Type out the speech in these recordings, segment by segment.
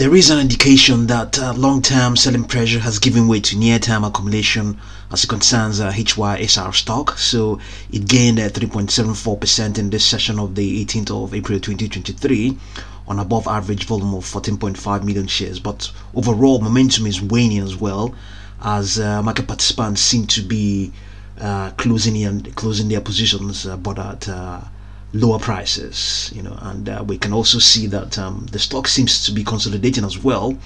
There is an indication that long-term selling pressure has given way to near-term accumulation as it concerns HYSR stock. So it gained 3.74% in this session of the 18th of April 2023 on above average volume of 14.5 million shares. But overall momentum is waning as well, as market participants seem to be closing their positions, but at lower prices, and we can also see that the stock seems to be consolidating as well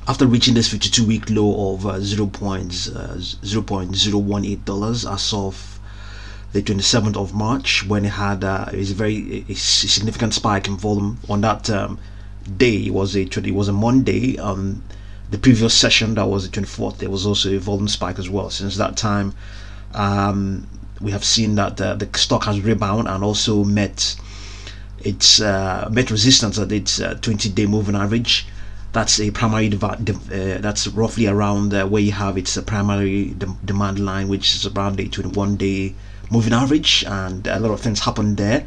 after reaching this 52-week low of $0.018 as of the 27th of March, when it had a very significant spike in volume on that day. It was a Monday. The previous session, that was the 24th, there was also a volume spike as well. Since that time, we have seen that the stock has rebounded and also met resistance at its 20-day moving average. That's a primary that's roughly around where you have its primary demand line, which is around the 21-day moving average, and a lot of things happened there.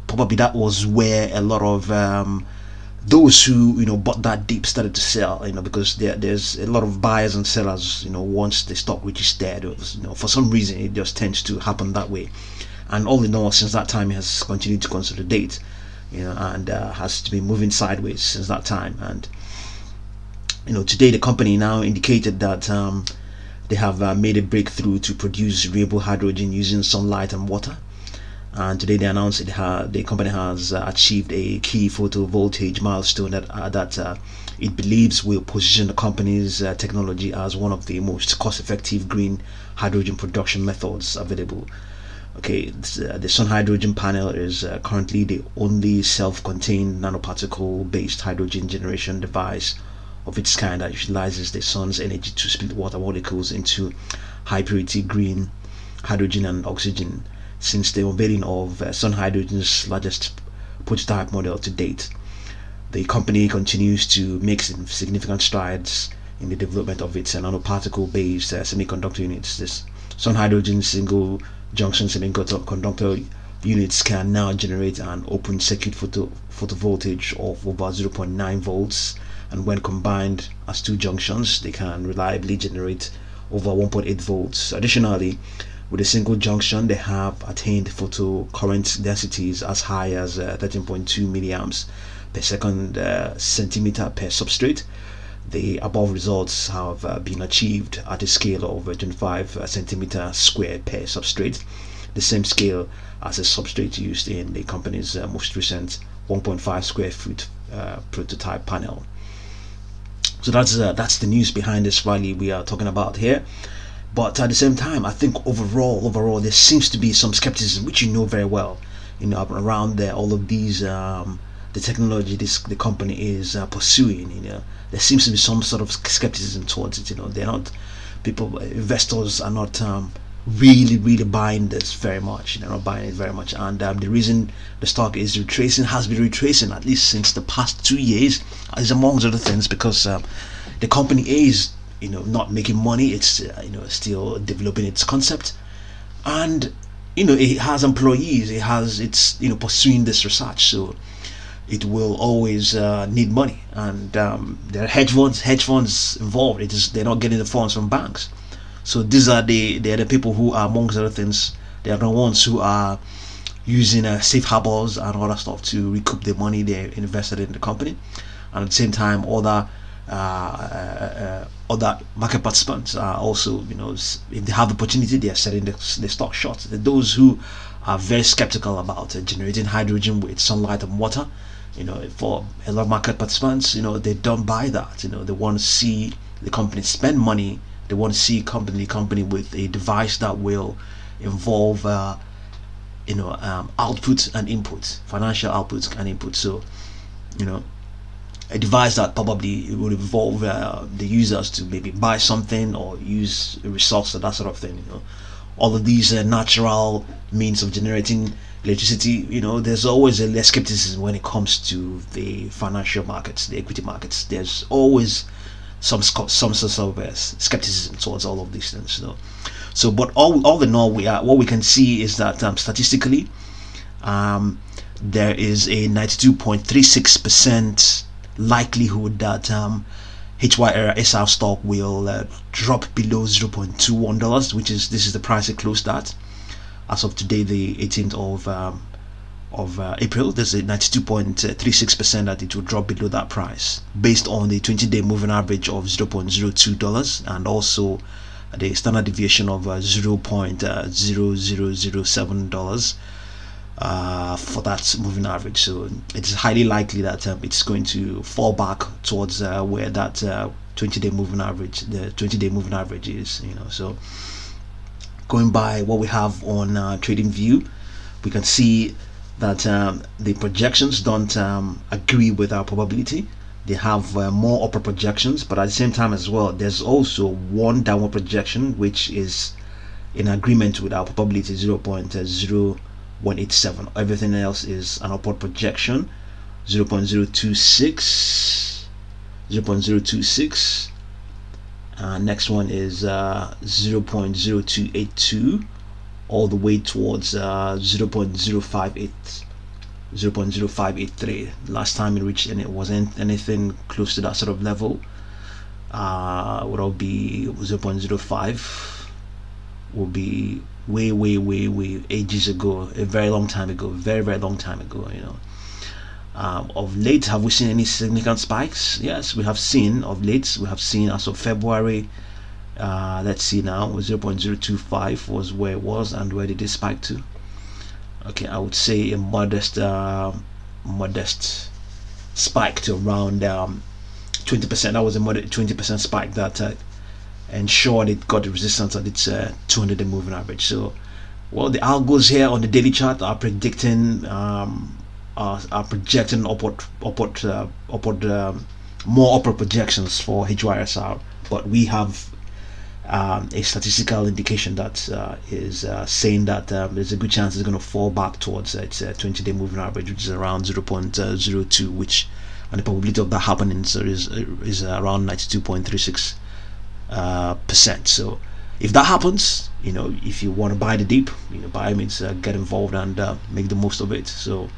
Probably that was where a lot of those who bought that deep started to sell, because there's a lot of buyers and sellers. Once the stock reaches there, for some reason it just tends to happen that way. And all in all, since that time, it has continued to consolidate, and has been moving sideways since that time. And today the company now indicated that they have made a breakthrough to produce renewable hydrogen using sunlight and water. And today they announced the company has achieved a key photovoltage milestone that it believes will position the company's technology as one of the most cost-effective green hydrogen production methods available. Okay, the SunHydrogen panel is currently the only self-contained nanoparticle-based hydrogen generation device of its kind that utilizes the sun's energy to split water molecules into high-purity green hydrogen and oxygen, since the unveiling of SunHydrogen's largest prototype model to date. The company continues to make significant strides in the development of its nanoparticle-based semiconductor units. This SunHydrogen single junction semiconductor units can now generate an open circuit photovoltage of over 0.9 volts, and when combined as two junctions, they can reliably generate over 1.8 volts. Additionally, with a single junction, they have attained photocurrent densities as high as 13.2 milliamps per second centimeter per substrate. The above results have been achieved at a scale of 25 centimeter squared per substrate, the same scale as a substrate used in the company's most recent 1.5 square foot prototype panel. So that's the news behind this rally we are talking about here. But at the same time, I think overall there seems to be some skepticism, which very well, around all of these the technology the company is pursuing. There seems to be some sort of skepticism towards it. They're not investors are not really buying this very much. They're not buying it very much, and the reason the stock has been retracing at least since the past 2 years, is amongst other things because the company is not making money. It's still developing its concept, and it has employees, it's pursuing this research, so it will always need money, and there are hedge funds involved. They're not getting the funds from banks, so they're the people who are, amongst other things, they are the ones who are using safe harbors and all that stuff to recoup the money they invested in the company. And at the same time, other market participants are also, if they have the opportunity, they are selling the stock short. Those who are very skeptical about generating hydrogen with sunlight and water, for a lot of market participants, they don't buy that. They want to see the company spend money. They want to see company with a device that will involve output and input, financial output and input. So a device that probably would involve the users to maybe buy something or use a resource or that sort of thing. All of these natural means of generating electricity, there's always a less skepticism when it comes to the financial markets, the equity markets. There's always some sort of skepticism towards all of these things. So, but all in all, what we can see is that statistically, there is a 92.36% likelihood that HYSR stock will drop below $0.21, which is this is the price it closed at as of today, the 18th of April. There's a 92.36% that it will drop below that price based on the 20-day moving average of $0.02 and also the standard deviation of $0.0007 for that moving average. So it's highly likely that it's going to fall back towards where that 20-day moving average, the 20-day moving average is. So going by what we have on TradingView, we can see that the projections don't agree with our probability. They have more upper projections, but at the same time as well, there's also one downward projection which is in agreement with our probability, 0.0187. Everything else is an upward projection, 0.026, 0.026. Next one is 0.0282, all the way towards 0.0583. Last time it reached, and it wasn't anything close to that sort of level, would all be 0.05. will be way ages ago, a very long time ago, very long time ago. Of late, have we seen any significant spikes? Yes, we have seen of late. We have seen as of February, let's see now, 0.025 was where it was, and where did it spike to? Okay, I would say a modest spike to around 20%. That was a moderate 20% spike that ensured it got the resistance at its 200-day moving average. So, well, the algos here on the daily chart are predicting upward more upper projections for HYSR, but we have a statistical indication that is saying that there's a good chance it's going to fall back towards its 20-day moving average, which is around 0.02, which, and the probability of that happening is around 92.36%. So if that happens, if you want to buy the dip, buy means get involved and make the most of it. So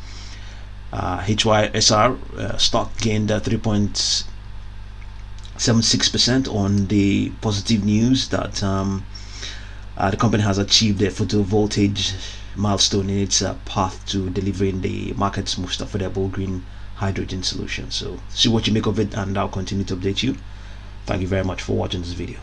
HYSR stock gained 3.76% on the positive news that the company has achieved a photovoltage milestone in its path to delivering the market's most affordable green hydrogen solution. So see what you make of it, and I'll continue to update you. Thank you very much for watching this video.